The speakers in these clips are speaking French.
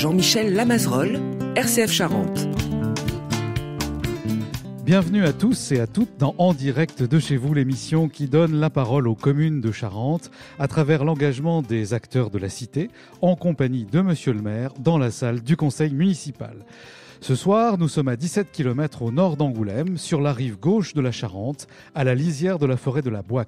Jean-Michel Lamazerolle, RCF Charente. Bienvenue à tous et à toutes dans En direct de chez vous, l'émission qui donne la parole aux communes de Charente à travers l'engagement des acteurs de la cité en compagnie de Monsieur le maire dans la salle du conseil municipal. Ce soir, nous sommes à 17 km au nord d'Angoulême, sur la rive gauche de la Charente, à la lisière de la forêt de la Boix.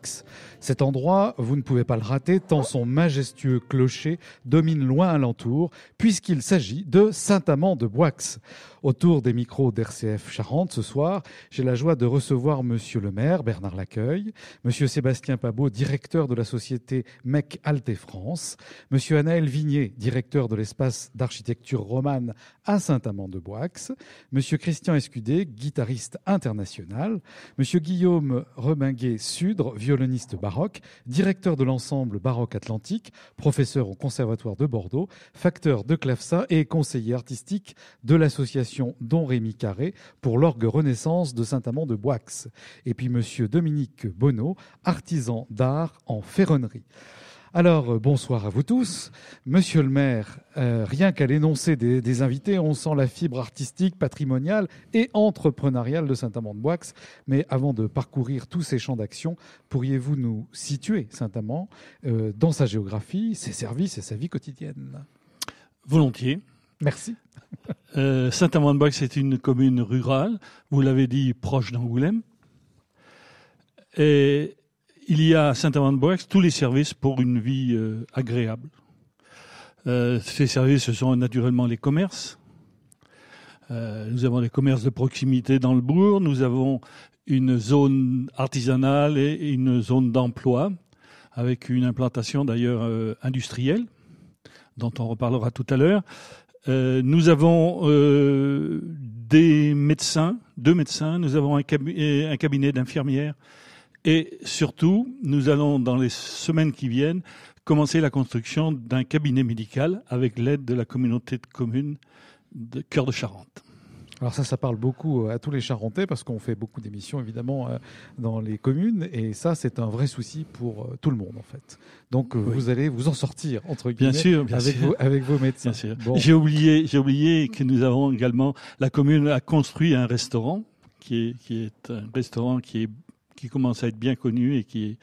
Cet endroit, vous ne pouvez pas le rater tant son majestueux clocher domine loin alentour, puisqu'il s'agit de Saint-Amand-de-Boix. Autour des micros d'RCF Charente ce soir, j'ai la joie de recevoir Monsieur le maire Bernard Laccueil, Monsieur Sébastien Pabot, directeur de la société MEC Alte France, Monsieur Anaël Vigné, directeur de l'espace d'architecture romane à Saint-Amand-de-Boix, Monsieur Christian Escudé, guitariste international, Monsieur Guillaume Reminguet-Sudre, violoniste baroque, directeur de l'ensemble baroque atlantique, professeur au Conservatoire de Bordeaux, facteur de clavecin et conseiller artistique de l'association Don Rémy Carré pour l'orgue Renaissance de Saint-Amand-de-Boix. Et puis Monsieur Dominique Bonneau, artisan d'art en ferronnerie. Alors, bonsoir à vous tous. Monsieur le maire, rien qu'à l'énoncé des invités, on sent la fibre artistique, patrimoniale et entrepreneuriale de Saint-Amand-de-Boix. Mais avant de parcourir tous ces champs d'action, pourriez-vous nous situer Saint-Amand dans sa géographie, ses services et sa vie quotidienne ? Volontiers. Merci. Saint-Amand-de-Boix est une commune rurale, vous l'avez dit, proche d'Angoulême. Et il y a à Saint-Amand-de-Boix tous les services pour une vie agréable. Ces services, ce sont naturellement les commerces. Nous avons des commerces de proximité dans le bourg. Nous avons une zone artisanale et une zone d'emploi, avec une implantation d'ailleurs industrielle, dont on reparlera tout à l'heure. Nous avons deux médecins, nous avons un cabinet d'infirmières et surtout, nous allons dans les semaines qui viennent commencer la construction d'un cabinet médical avec l'aide de la communauté de communes de Cœur de Charente. Alors ça parle beaucoup à tous les Charentais parce qu'on fait beaucoup d'émissions évidemment dans les communes et ça c'est un vrai souci pour tout le monde en fait. Donc oui. Vous allez vous en sortir entre guillemets bien sûr. Avec vos médecins. Bien sûr. Bon. J'ai oublié que nous avons également, la commune a construit un restaurant qui est un restaurant qui commence à être bien connu et qui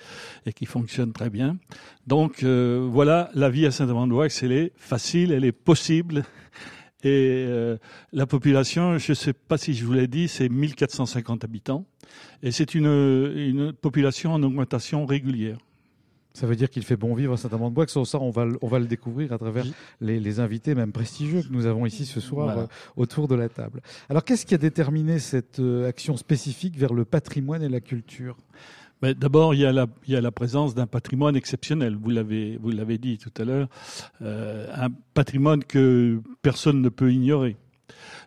fonctionne très bien. Donc voilà, la vie à Saint-Amand-de-Boix, elle est facile, elle est possible. Et la population, je ne sais pas si je vous l'ai dit, c'est 1450 habitants. Et c'est une population en augmentation régulière. Ça veut dire qu'il fait bon vivre à Saint-Amand-de-Boix. Ça, on va le découvrir à travers les invités, même prestigieux, que nous avons ici ce soir autour de la table. Alors, qu'est-ce qui a déterminé cette action spécifique vers le patrimoine et la culture ? D'abord, il y a la présence d'un patrimoine exceptionnel. Vous l'avez dit tout à l'heure, un patrimoine que personne ne peut ignorer.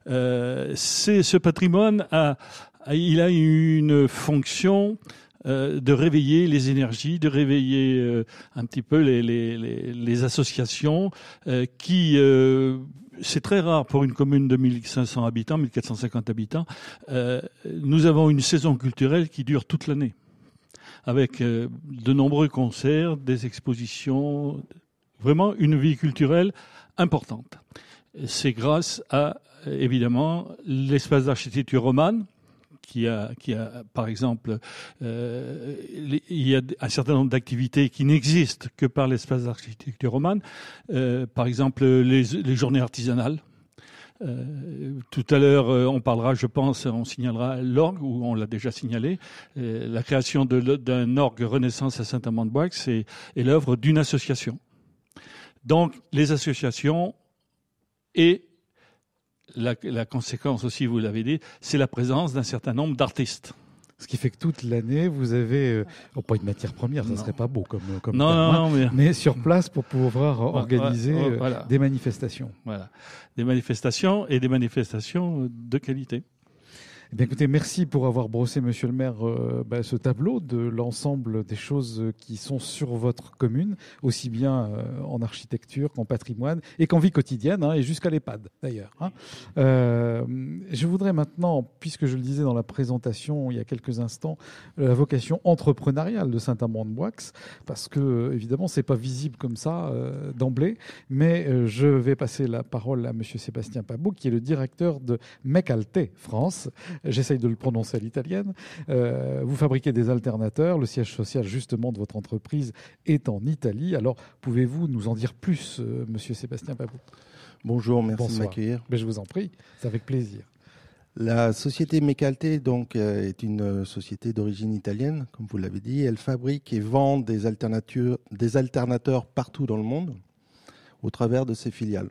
Ce patrimoine il a une fonction de réveiller les énergies, de réveiller un petit peu les associations qui c'est très rare pour une commune de 1500 habitants, 1450 habitants. Nous avons une saison culturelle qui dure toute l'année, avec de nombreux concerts, des expositions, vraiment une vie culturelle importante. C'est grâce à, évidemment, l'espace d'architecture romane, qui a par exemple, il y a un certain nombre d'activités qui n'existent que par l'espace d'architecture romane. Par exemple, les journées artisanales. Tout à l'heure, on parlera, je pense, on signalera l'orgue, ou on l'a déjà signalé. La création d'un orgue Renaissance à Saint-Amand-de-Boix est l'œuvre d'une association. Donc, les associations et la conséquence aussi, vous l'avez dit, c'est la présence d'un certain nombre d'artistes. Ce qui fait que toute l'année, vous avez, pas une matière première, ça ne serait pas beau comme non, mais sur place pour pouvoir organiser des manifestations. Voilà, des manifestations et des manifestations de qualité. Eh bien, écoutez, merci pour avoir brossé, monsieur le maire, ce tableau de l'ensemble des choses qui sont sur votre commune, aussi bien en architecture qu'en patrimoine et qu'en vie quotidienne, et jusqu'à l'EHPAD d'ailleurs. Je voudrais maintenant, puisque je le disais dans la présentation il y a quelques instants, la vocation entrepreneuriale de Saint-Amand-de-Boix, parce que évidemment c'est pas visible comme ça d'emblée, mais je vais passer la parole à monsieur Sébastien Pabot, qui est le directeur de Mecalte France. J'essaye de le prononcer à l'italienne. Vous fabriquez des alternateurs. Le siège social, justement, de votre entreprise est en Italie. Alors, pouvez-vous nous en dire plus, monsieur Sébastien Pabot? Bonjour, merci Bonsoir. de m'accueillir. Mais je vous en prie, c'est avec plaisir. La société Mecalte donc, est une société d'origine italienne, comme vous l'avez dit. Elle fabrique et vend des alternateurs partout dans le monde, au travers de ses filiales.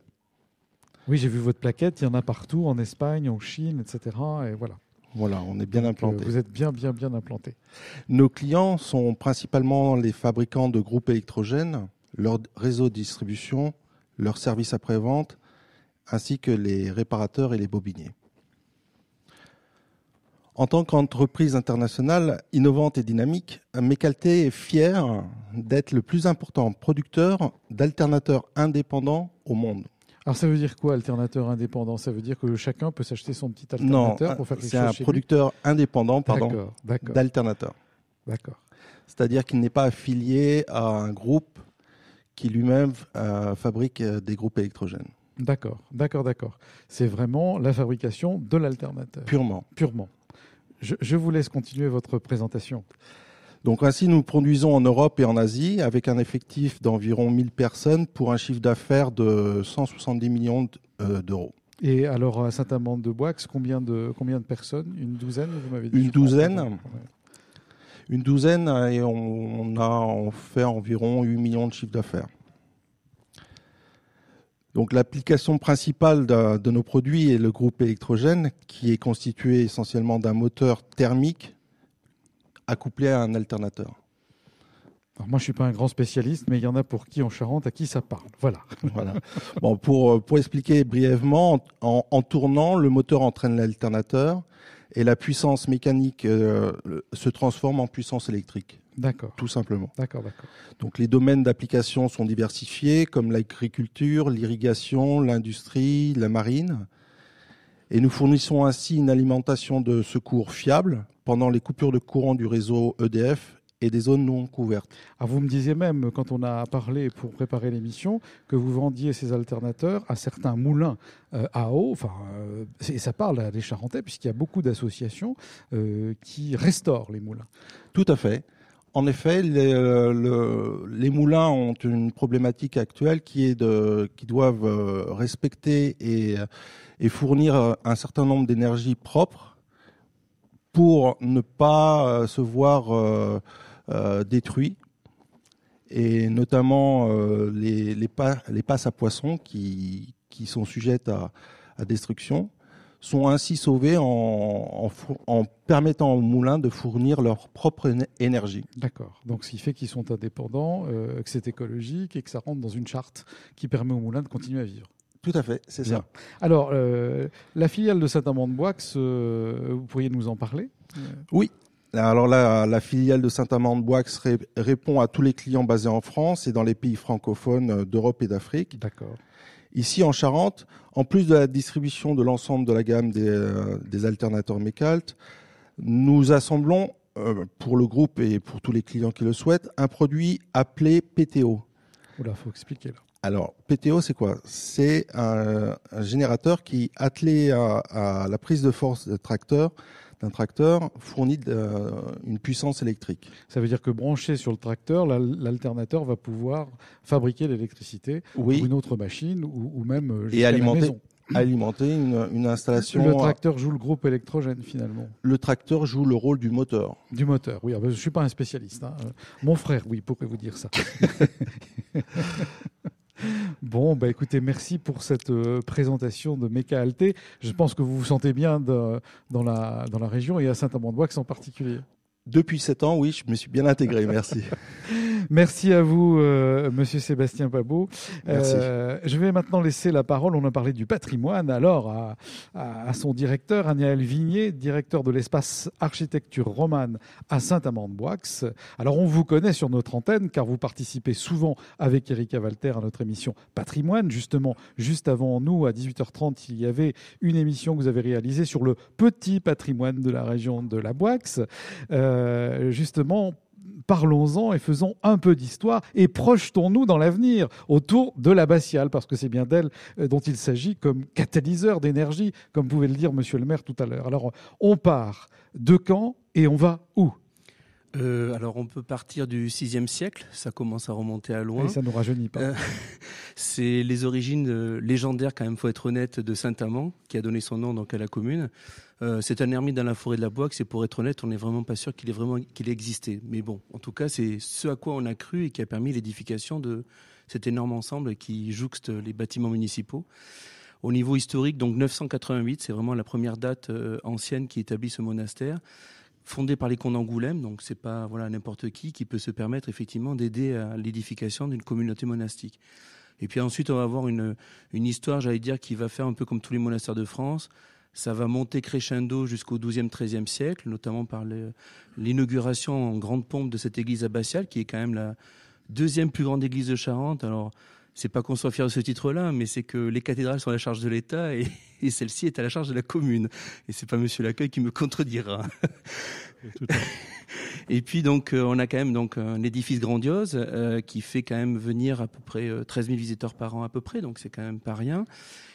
Oui, j'ai vu votre plaquette, il y en a partout, en Espagne, en Chine, etc. Et voilà. Voilà, on est bien implanté. Vous êtes bien implanté. Nos clients sont principalement les fabricants de groupes électrogènes, leur réseau de distribution, leurs services après-vente, ainsi que les réparateurs et les bobiniers. En tant qu'entreprise internationale innovante et dynamique, Mecalte est fier d'être le plus important producteur d'alternateurs indépendants au monde. Alors ça veut dire quoi, alternateur indépendant? Ça veut dire que chacun peut s'acheter son petit alternateur pour faire quelque chose chez lui? C'est un producteur indépendant d'alternateurs. D'accord. C'est-à-dire qu'il n'est pas affilié à un groupe qui lui-même fabrique des groupes électrogènes. D'accord. C'est vraiment la fabrication de l'alternateur. Purement. Je vous laisse continuer votre présentation. Donc ainsi, nous produisons en Europe et en Asie avec un effectif d'environ 1000 personnes pour un chiffre d'affaires de 170 millions d'euros. Et alors à Saint-Amand-de-Boix, combien de personnes? Une douzaine, vous m'avez dit? Une douzaine et on fait environ 8 millions de chiffre d'affaires. Donc l'application principale de nos produits est le groupe électrogène qui est constitué essentiellement d'un moteur thermique accouplé à un alternateur. Alors moi, je ne suis pas un grand spécialiste, mais il y en a pour qui en Charente, à qui ça parle. Voilà. Bon, pour expliquer brièvement, en tournant, le moteur entraîne l'alternateur et la puissance mécanique se transforme en puissance électrique. D'accord. Tout simplement. D'accord. Donc les domaines d'application sont diversifiés, comme l'agriculture, l'irrigation, l'industrie, la marine. Et nous fournissons ainsi une alimentation de secours fiable pendant les coupures de courant du réseau EDF et des zones non couvertes. Alors vous me disiez même, quand on a parlé pour préparer l'émission, que vous vendiez ces alternateurs à certains moulins à eau. Et ça parle à des Charentais, puisqu'il y a beaucoup d'associations qui restaurent les moulins. Tout à fait. En effet, les moulins ont une problématique actuelle qui doivent respecter et fournir un certain nombre d'énergies propres pour ne pas se voir détruits, et notamment les passes à poissons qui sont sujettes à destruction sont ainsi sauvés en permettant aux moulins de fournir leur propre énergie. D'accord. Donc, ce qui fait qu'ils sont indépendants, que c'est écologique et que ça rentre dans une charte qui permet aux moulins de continuer à vivre. Tout à fait, c'est ça. Alors, la filiale de Saint-Amand-de-Boix, vous pourriez nous en parler? Oui. Alors là, la filiale de Saint-Amand-de-Boix répond à tous les clients basés en France et dans les pays francophones d'Europe et d'Afrique. D'accord. Ici, en Charente, en plus de la distribution de l'ensemble de la gamme des alternateurs Mecalte, nous assemblons, pour le groupe et pour tous les clients qui le souhaitent, un produit appelé PTO. Oula, faut expliquer là. Alors, PTO, c'est quoi? C'est un générateur qui, attelé à la prise de force d'un tracteur, fournit une puissance électrique. Ça veut dire que branché sur le tracteur, l'alternateur va pouvoir fabriquer l'électricité pour une autre machine ou même jusqu'à la maison. Alimenter une installation. Le tracteur joue le groupe électrogène finalement. Le tracteur joue le rôle du moteur. Du moteur, oui. Je ne suis pas un spécialiste. Mon frère, oui, pourrait vous dire ça. Bon, écoutez, merci pour cette présentation de Mecalte. Je pense que vous vous sentez bien dans la région et à Saint-Amand-de-Boix en particulier. Depuis 7 ans, oui, je me suis bien intégré, merci. Merci à vous, Monsieur Sébastien Pabot. Merci. Je vais maintenant laisser la parole, on a parlé du patrimoine, alors à son directeur, Aniaël Vignier, directeur de l'espace architecture romane à Saint-Amand-de-Boixe. Alors on vous connaît sur notre antenne car vous participez souvent avec Erika Walter à notre émission Patrimoine. Justement, juste avant nous, à 18h30, il y avait une émission que vous avez réalisée sur le petit patrimoine de la région de la Boixe. Justement, parlons-en et faisons un peu d'histoire et projetons-nous dans l'avenir autour de l'abbatiale, parce que c'est bien d'elle dont il s'agit comme catalyseur d'énergie, comme pouvait le dire Monsieur le maire tout à l'heure. Alors, on part de Caen et on va où ? Alors on peut partir du 6e siècle, ça commence à remonter à loin. Et ça ne nous rajeunit pas. C'est les origines légendaires, quand même, faut être honnête, de Saint-Amand, qui a donné son nom donc à la commune. C'est un ermite dans la forêt de la Boixe, et pour être honnête, on n'est vraiment pas sûr qu'il ait existé. Mais bon, en tout cas, c'est ce à quoi on a cru et qui a permis l'édification de cet énorme ensemble qui jouxte les bâtiments municipaux. Au niveau historique, donc 988, c'est vraiment la première date ancienne qui établit ce monastère, fondé par les comtes d'Angoulême, donc c'est pas n'importe qui peut se permettre effectivement d'aider à l'édification d'une communauté monastique. Et puis ensuite, on va avoir une histoire, j'allais dire, qui va faire un peu comme tous les monastères de France. Ça va monter crescendo jusqu'au XIIe, XIIIe siècle, notamment par l'inauguration en grande pompe de cette église abbatiale, qui est quand même la deuxième plus grande église de Charente. Alors, c'est pas qu'on soit fier de ce titre-là, mais c'est que les cathédrales sont à la charge de l'État et celle-ci est à la charge de la commune. Et c'est pas Monsieur l'accueil qui me contredira. Et puis donc on a quand même donc un édifice grandiose qui fait quand même venir à peu près 13 000 visiteurs par an à peu près, donc c'est quand même pas rien.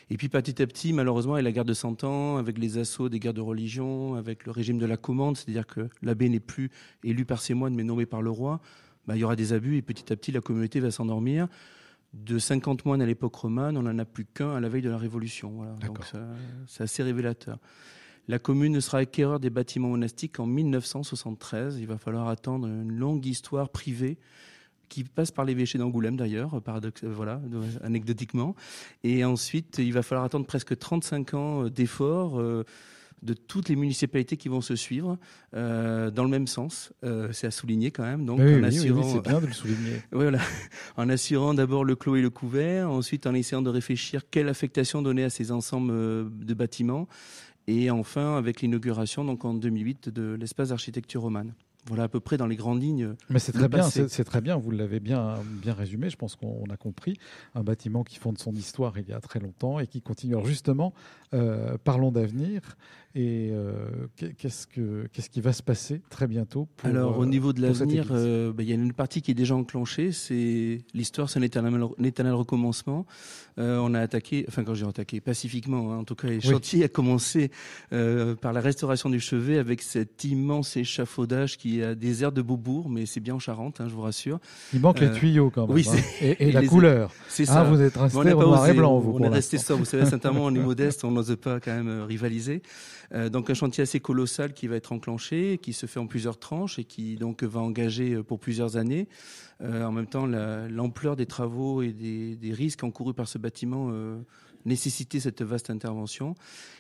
Et puis petit à petit, malheureusement, avec la guerre de 100 ans, avec les assauts des guerres de religion, avec le régime de la commande, c'est-à-dire que l'abbé n'est plus élu par ses moines mais nommé par le roi, il y aura des abus et petit à petit la communauté va s'endormir. De 50 moines à l'époque romane, on n'en a plus qu'un à la veille de la Révolution. Voilà. Donc c'est assez révélateur. La commune sera acquéreur des bâtiments monastiques en 1973. Il va falloir attendre une longue histoire privée qui passe par l'évêché d'Angoulême d'ailleurs, anecdotiquement. Et ensuite, il va falloir attendre presque 35 ans d'efforts de toutes les municipalités qui vont se suivre dans le même sens. C'est à souligner quand même. Donc, oui, c'est bien de le souligner. Voilà. En assurant d'abord le clos et le couvert, ensuite en essayant de réfléchir quelle affectation donner à ces ensembles de bâtiments, et enfin avec l'inauguration donc en 2008 de l'espace d'architecture romane. Voilà à peu près dans les grandes lignes. Mais c'est très bien, c'est très bien. Vous l'avez bien résumé. Je pense qu'on a compris. Un bâtiment qui fonde son histoire il y a très longtemps et qui continue. Alors justement, parlons d'avenir. Et qu'est-ce qui va se passer très bientôt Alors au niveau de l'avenir, il y a une partie qui est déjà enclenchée. C'est l'histoire, c'est un éternel recommencement. On a attaqué, quand j'ai attaqué pacifiquement, en tout cas les chantiers a commencé par la restauration du chevet avec cet immense échafaudage qui a des airs de Beaubourg, mais c'est bien en Charente, je vous rassure. Il manque les tuyaux quand même. Oui, et la couleur. C'est ça. Vous êtes resté au noir et blanc. On est resté ça. Vous savez, Saint-Amand, on est modeste, on n'ose pas quand même rivaliser. Donc un chantier assez colossal qui va être enclenché, qui se fait en plusieurs tranches et qui donc va engager pour plusieurs années. En même temps, l'ampleur des travaux et des risques encourus par ce bâtiment nécessitait cette vaste intervention.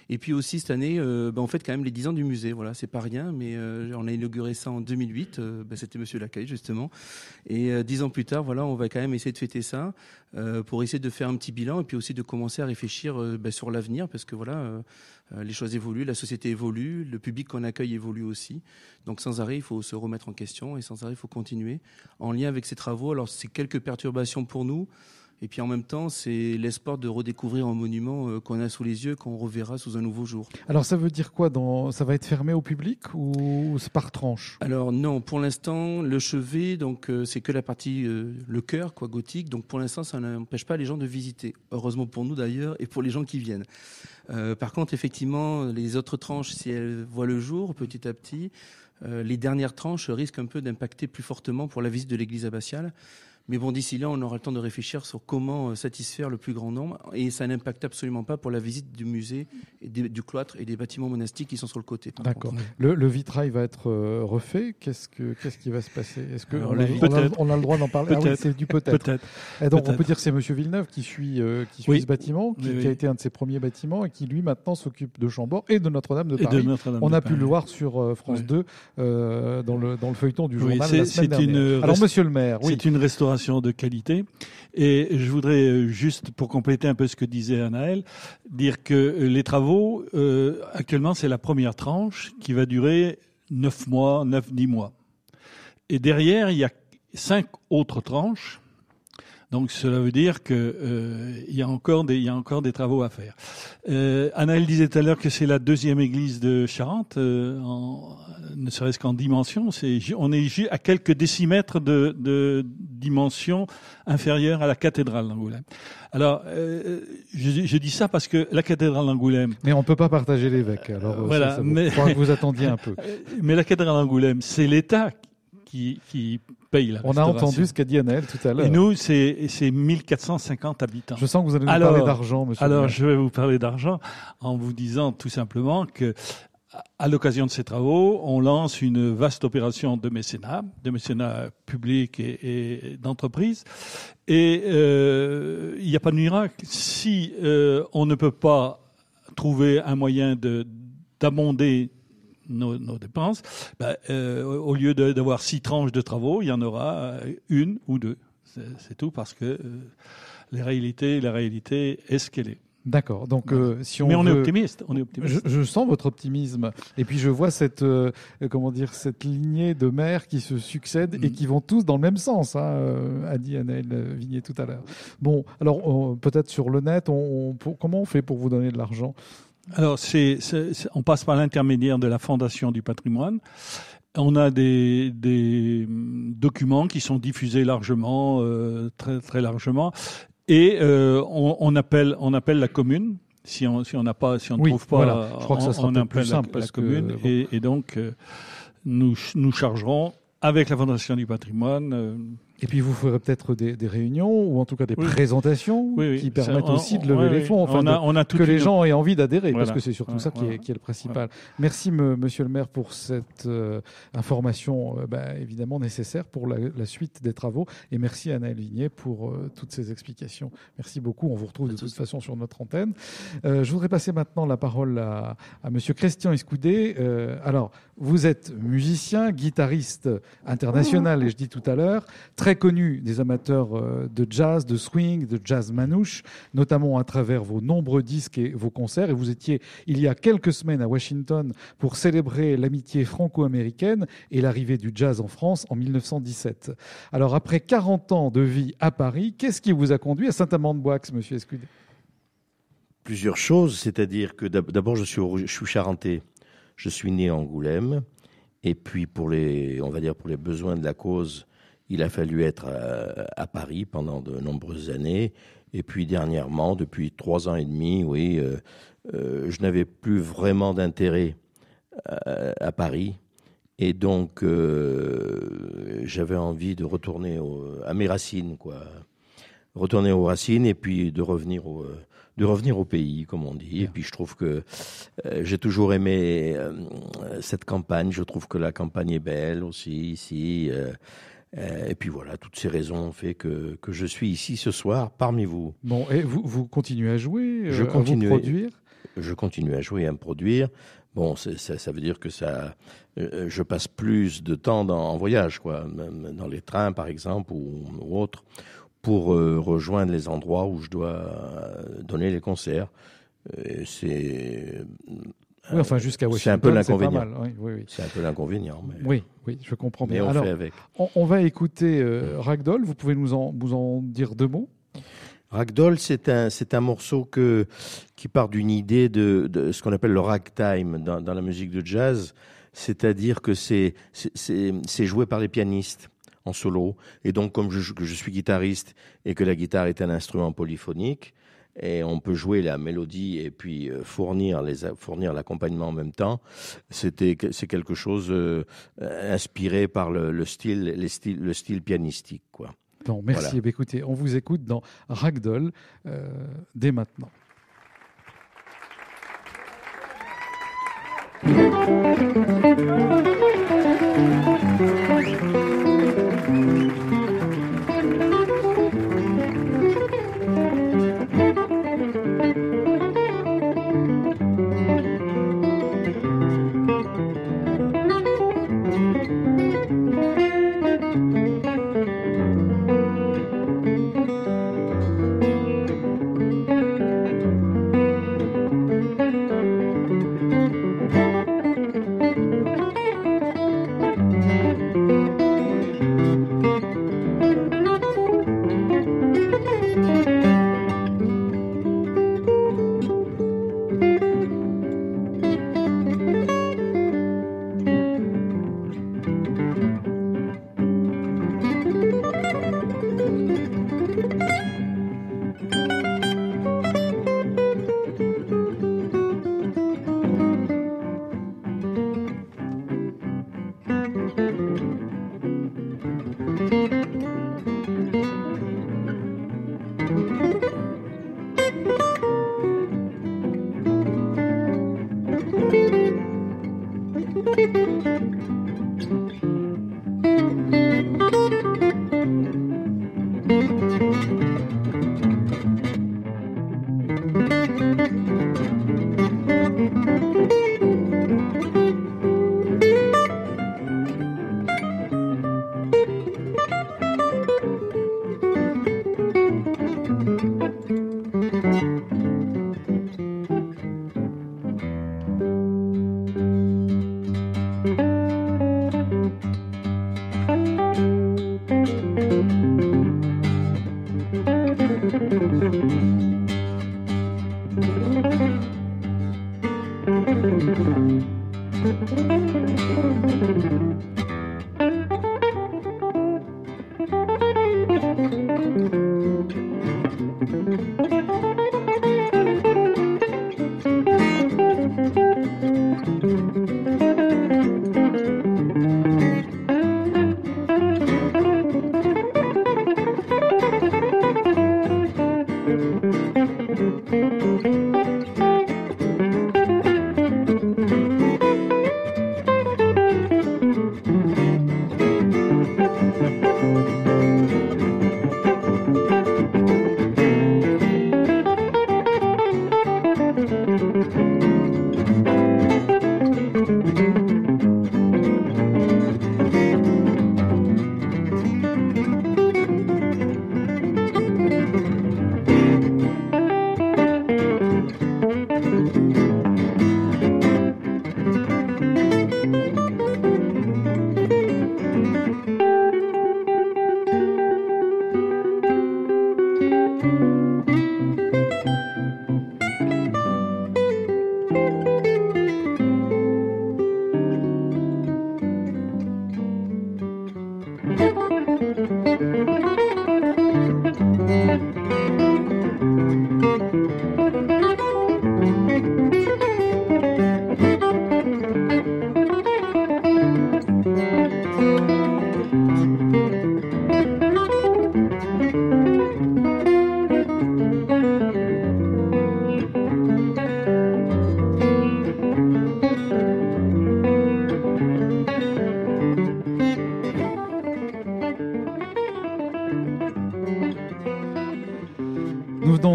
Et puis aussi cette année, on fête quand même les 10 ans du musée. Voilà, c'est pas rien, mais on a inauguré ça en 2008. C'était Monsieur Lacaille justement. Et 10 ans plus tard, voilà, on va quand même essayer de fêter ça pour essayer de faire un petit bilan et puis aussi de commencer à réfléchir sur l'avenir, parce que voilà, les choses évoluent, la société évolue, le public qu'on accueille évolue aussi. Donc sans arrêt, il faut se remettre en question et sans arrêt, il faut continuer en lien avec ces travaux. Alors c'est quelques perturbations pour nous. Et puis en même temps, c'est l'espoir de redécouvrir un monument qu'on a sous les yeux, qu'on reverra sous un nouveau jour. Alors ça veut dire quoi ça va être fermé au public ou c'est par tranche ? Alors non, pour l'instant, le chevet, donc c'est que la partie, le chœur gothique. Donc pour l'instant, ça n'empêche pas les gens de visiter. Heureusement pour nous d'ailleurs et pour les gens qui viennent. Par contre, effectivement, les autres tranches, si elles voient le jour petit à petit, les dernières tranches risquent un peu d'impacter plus fortement pour la visite de l'église abbatiale. Mais bon, d'ici là, on aura le temps de réfléchir sur comment satisfaire le plus grand nombre. Et ça n'impacte absolument pas pour la visite du musée, du cloître et des bâtiments monastiques qui sont sur le côté. D'accord. Le vitrail va être refait. Qu'est-ce qui va se passer? Est-ce que on a le droit d'en parler? Ah oui, c'est du peut-être. Et donc, on peut dire que c'est Monsieur Villeneuve qui suit ce bâtiment, qui a été un de ses premiers bâtiments et qui, lui, maintenant, s'occupe de Chambord et de Notre-Dame de Paris. On a pu le voir sur France 2 dans le feuilleton du journal la semaine dernière. Alors, Monsieur le maire, c'est une restauration de qualité. Et je voudrais juste, pour compléter un peu ce que disait Anaël, dire que les travaux, actuellement, c'est la première tranche qui va durer 9-10 mois. Et derrière, il y a 5 autres tranches. Donc cela veut dire que il y a encore des travaux à faire. Anaël disait tout à l'heure que c'est la deuxième église de Charente, ne serait-ce qu'en dimension. On est à quelques décimètres de dimension inférieure à la cathédrale d'Angoulême. Alors je dis ça parce que la cathédrale d'Angoulême. Mais on peut pas partager l'évêque. Alors voilà, il faudra que vous attendiez un peu. Mais la cathédrale d'Angoulême, c'est l'État qui paye la restauration. On a entendu ce qu'a dit Anaël tout à l'heure. Et nous, c'est 1450 habitants. Je sens que vous allez nous parler d'argent, monsieur. Alors, je vais vous parler d'argent en vous disant tout simplement que, à l'occasion de ces travaux, on lance une vaste opération de mécénat public et d'entreprise. Et il n'y a pas de miracle. Si on ne peut pas trouver un moyen d'abonder nos dépenses, au lieu d'avoir 6 tranches de travaux, il y en aura 1 ou 2. C'est tout, parce que la réalité est ce qu'elle est. D'accord. Donc, si on Mais on veut... est optimiste. Je sens votre optimisme. Et puis, je vois cette lignée de maires qui se succèdent et qui vont tous dans le même sens, a dit Anaël Vignier tout à l'heure. Bon, alors, peut-être sur le net, comment on fait pour vous donner de l'argent ? Alors, on passe par l'intermédiaire de la Fondation du patrimoine. On a des documents qui sont diffusés largement, très très largement, et on appelle la commune. Si on ne trouve pas, voilà. Je crois que ça sera peut-être plus simple la commune, et donc nous chargerons avec la Fondation du patrimoine. Et puis vous ferez peut-être des réunions ou en tout cas des présentations qui permettent aussi de lever les fonds, que les gens aient envie d'adhérer, parce que c'est surtout ça qui est le principal. Merci Monsieur le maire pour cette information évidemment nécessaire pour la suite des travaux, et merci Anaël Vignier pour toutes ces explications. Merci beaucoup, on vous retrouve de toute façon sur notre antenne. Je voudrais passer maintenant la parole à Monsieur Christian Escoudé. Alors, vous êtes musicien, guitariste international, et je dis tout à l'heure, très connu des amateurs de jazz, de swing, de jazz manouche, notamment à travers vos nombreux disques et vos concerts. Et vous étiez, il y a quelques semaines, à Washington pour célébrer l'amitié franco-américaine et l'arrivée du jazz en France en 1917. Alors, après 40 ans de vie à Paris, qu'est-ce qui vous a conduit à Saint-Amand-de-Boixe, Monsieur Escudé ? Plusieurs choses, c'est-à-dire que d'abord, je suis charentais. Je suis né à Angoulême, et puis pour les besoins de la cause, il a fallu être à Paris pendant de nombreuses années. Et puis dernièrement, depuis 3 ans et demi, je n'avais plus vraiment d'intérêt à Paris. Et donc, j'avais envie de retourner à mes racines, retourner aux racines et puis de revenir au pays, comme on dit. Et puis je trouve que j'ai toujours aimé cette campagne. Je trouve que la campagne est belle aussi ici. Et puis voilà, toutes ces raisons ont fait que je suis ici ce soir parmi vous. Bon, et vous continuez à jouer, à vous produire ? Je continue à jouer et à me produire. Bon, ça veut dire que je passe plus de temps en voyage, dans les trains par exemple ou autre, pour rejoindre les endroits où je dois donner les concerts. Oui, enfin jusqu'à Washington, c'est un peu l'inconvénient. C'est pas mal. Oui. C'est un peu l'inconvénient. Mais... Oui, je comprends bien. Mais on fait avec. On va écouter Ragdoll. Vous pouvez nous en dire 2 mots ? Ragdoll, c'est un morceau qui part d'une idée de ce qu'on appelle le ragtime dans la musique de jazz, c'est-à-dire que c'est joué par les pianistes en solo. Et donc, comme je suis guitariste et que la guitare est un instrument polyphonique, et on peut jouer la mélodie et puis fournir l'accompagnement en même temps. C'est quelque chose inspiré par le style pianistique, Bon, merci. Voilà. Eh bien, écoutez, on vous écoute dans Ragdoll dès maintenant.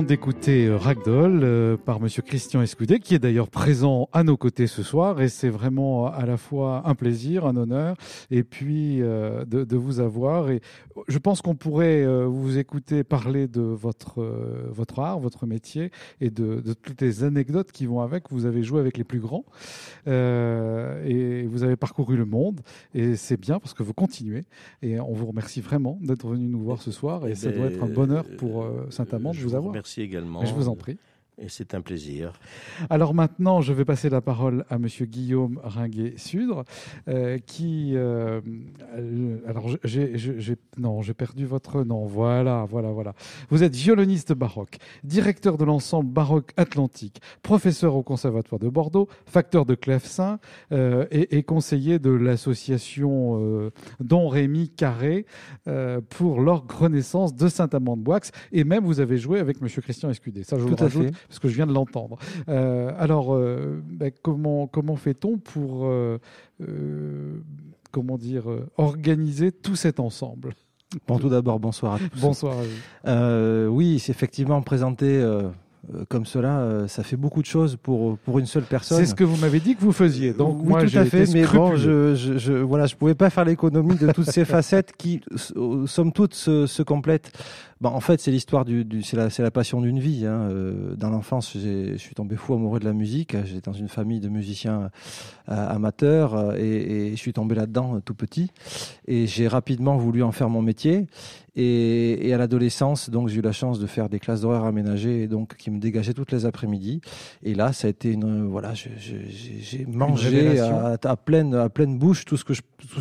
D'écouter Ragdoll par Monsieur Christian Escudé, qui est d'ailleurs présent à nos côtés ce soir, et c'est vraiment à la fois un plaisir, un honneur, et puis de vous avoir. Et je pense qu'on pourrait vous écouter parler de votre art, votre métier, et de toutes les anecdotes qui vont avec. Vous avez joué avec les plus grands, et vous avez parcouru le monde, et c'est bien parce que vous continuez. Et on vous remercie vraiment d'être venu nous voir ce soir, et ça doit être un bonheur pour Saint-Amand de vous avoir. Merci également. Mais je vous en prie. Et c'est un plaisir. Alors maintenant, je vais passer la parole à Monsieur Guillaume Ringuet-Sudre, qui... alors, j'ai perdu votre nom. Voilà. Vous êtes violoniste baroque, directeur de l'ensemble baroque atlantique, professeur au Conservatoire de Bordeaux, facteur de clavecin et conseiller de l'association Don Rémy Carré pour l'orgue Renaissance de Saint-Amand-de-Boix. Et même, vous avez joué avec Monsieur Christian Escudé. Ça, je le rajoute parce que je viens de l'entendre. Alors, comment fait-on pour organiser tout cet ensemble ? Bon, tout d'abord, bonsoir à tous. Bonsoir à vous. Oui, c'est effectivement présenté comme cela, ça fait beaucoup de choses pour une seule personne. C'est ce que vous m'avez dit que vous faisiez. Donc oui, moi, tout à fait. Mais bon, je pouvais pas faire l'économie de toutes ces facettes qui, somme toute, se complètent. Bon, en fait, c'est l'histoire c'est la passion d'une vie. Hein. Dans l'enfance, je suis tombé fou amoureux de la musique. J'étais dans une famille de musiciens amateurs et je suis tombé là-dedans tout petit. Et j'ai rapidement voulu en faire mon métier. Et à l'adolescence, donc, j'ai eu la chance de faire des classes d'horaires aménagées, et donc qui me dégageaient toutes les après-midi. Et là, ça a été j'ai mangé à pleine bouche tout ce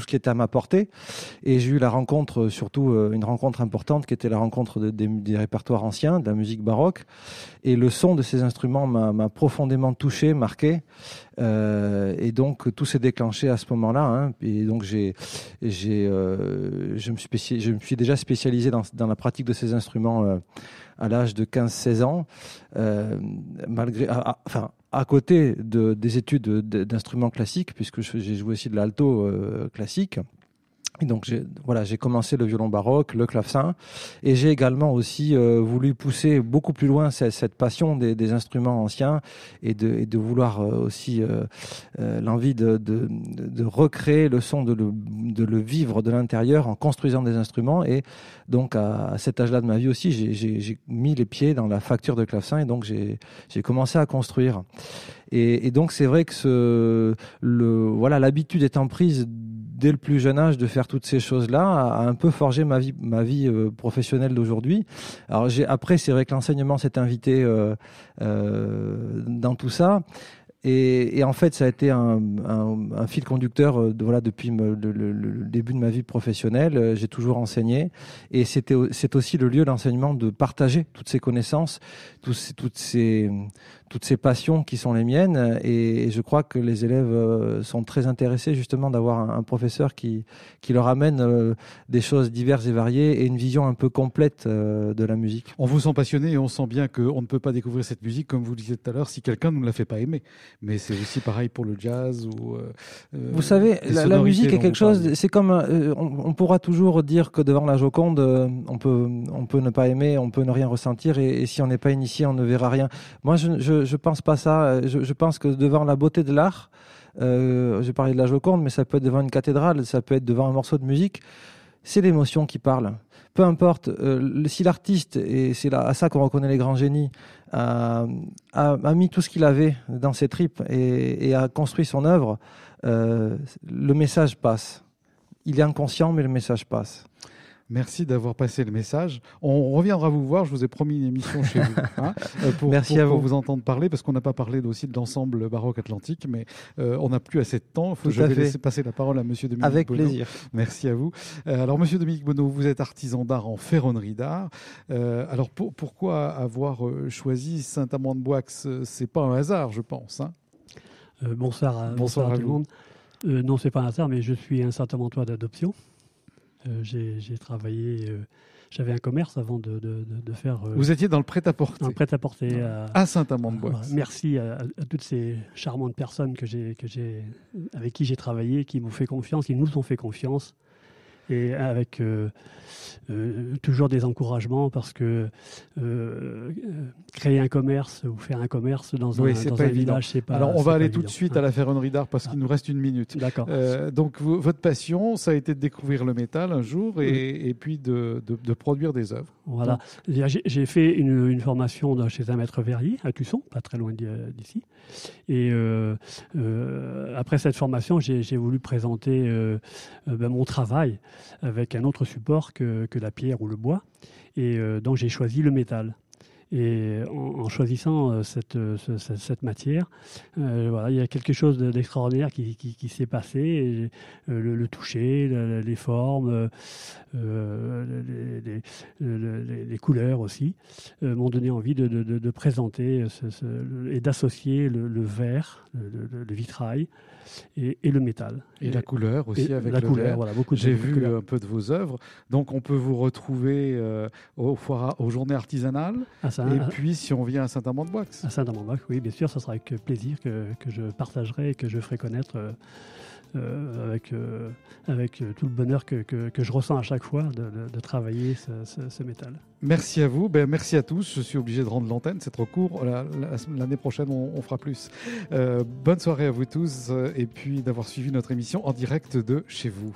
qui était à ma portée. Et j'ai eu la rencontre, surtout une rencontre importante, qui était la rencontre des répertoires anciens, de la musique baroque. Et le son de ces instruments m'a profondément touché, marqué. Et donc tout s'est déclenché à ce moment-là. Hein. Et donc je me suis déjà spécialisé dans la pratique de ces instruments à l'âge de 15-16 ans, à côté des études d'instruments classiques, puisque j'ai joué aussi de l'alto classique. Et donc j'ai commencé le violon baroque, le clavecin, et j'ai également aussi voulu pousser beaucoup plus loin cette passion des instruments anciens et de vouloir aussi l'envie de recréer le son, de le vivre de l'intérieur en construisant des instruments. Et donc à cet âge-là de ma vie aussi, j'ai mis les pieds dans la facture de clavecin et donc j'ai commencé à construire. Et donc c'est vrai que l'habitude étant prise dès le plus jeune âge de faire toutes ces choses-là a un peu forgé ma vie professionnelle d'aujourd'hui. Alors après, c'est vrai que l'enseignement s'est invité dans tout ça. Et en fait, ça a été un fil conducteur depuis le début de ma vie professionnelle. J'ai toujours enseigné. Et c'est aussi le lieu d'enseignement de partager toutes ces connaissances, toutes ces passions qui sont les miennes. Et je crois que les élèves sont très intéressés justement d'avoir un professeur qui leur amène des choses diverses et variées et une vision un peu complète de la musique. On vous sent passionné et on sent bien qu'on ne peut pas découvrir cette musique, comme vous le disiez tout à l'heure, si quelqu'un ne nous la fait pas aimer. Mais c'est aussi pareil pour le jazz. Vous savez, la musique est quelque chose, c'est comme, on pourra toujours dire que devant la Joconde, on peut ne pas aimer, on peut ne rien ressentir, et si on n'est pas initié, on ne verra rien. Moi, je pense pas ça. Je pense que devant la beauté de l'art, j'ai parlé de la Joconde, mais ça peut être devant une cathédrale, ça peut être devant un morceau de musique, c'est l'émotion qui parle. Peu importe, si l'artiste, et c'est à ça qu'on reconnaît les grands génies, a mis tout ce qu'il avait dans ses tripes et a construit son œuvre, le message passe. Il est inconscient, mais le message passe. Merci d'avoir passé le message. On reviendra vous voir. Je vous ai promis une émission chez vous. Hein, pour vous entendre parler, parce qu'on n'a pas parlé aussi de l'ensemble baroque atlantique, mais on n'a plus assez de temps. Je vais laisser passer la parole à Monsieur Dominique Avec Bonneau. plaisir. Merci à vous. Alors, Monsieur Dominique Bonneau, vous êtes artisan d'art en ferronnerie d'art. Alors, pourquoi avoir choisi Saint-Amand-de-Boix ? C'est pas un hasard, je pense. Hein. Bonsoir à tout le monde. Non, c'est pas un hasard, mais je suis un Saint-Amantois d'adoption. J'ai travaillé, j'avais un commerce avant de faire... Vous étiez dans le prêt-à-porter. Un prêt-à-porter à Saint-Amand-de-Boix. Merci à toutes ces charmantes personnes avec qui j'ai travaillé, qui m'ont fait confiance, qui nous ont fait confiance. Et avec toujours des encouragements, parce que créer un commerce ou faire un commerce dans un village, c'est pas. Alors on va aller tout de suite à la ferronnerie d'art parce qu'il nous reste une minute. D'accord. Donc votre passion, ça a été de découvrir le métal un jour et puis de produire des œuvres. Voilà. Donc, j'ai fait une formation chez un maître verrier à Tusson, pas très loin d'ici. Et après cette formation, j'ai voulu présenter mon travail avec un autre support que la pierre ou le bois. Et donc j'ai choisi le métal. Et en choisissant cette matière, voilà, il y a quelque chose d'extraordinaire qui s'est passé. Et, le toucher, les formes, les couleurs aussi, m'ont donné envie de présenter et d'associer le verre, le vitrail et le métal. Et la couleur aussi avec la le couleur, verre. voilà, beaucoup de J'ai vu couleurs. un peu de vos œuvres. Donc on peut vous retrouver aux journées artisanales. Et puis si on vient à Saint-Amand-de-Boix. À Saint-Amand-de-Boix, oui, bien sûr, ça sera avec plaisir que je partagerai et que je ferai connaître avec tout le bonheur que je ressens à chaque fois de travailler ce métal. Merci à vous, merci à tous. Je suis obligé de rendre l'antenne, c'est trop court. L'année prochaine, on fera plus. Bonne soirée à vous tous et puis d'avoir suivi notre émission en direct de chez vous.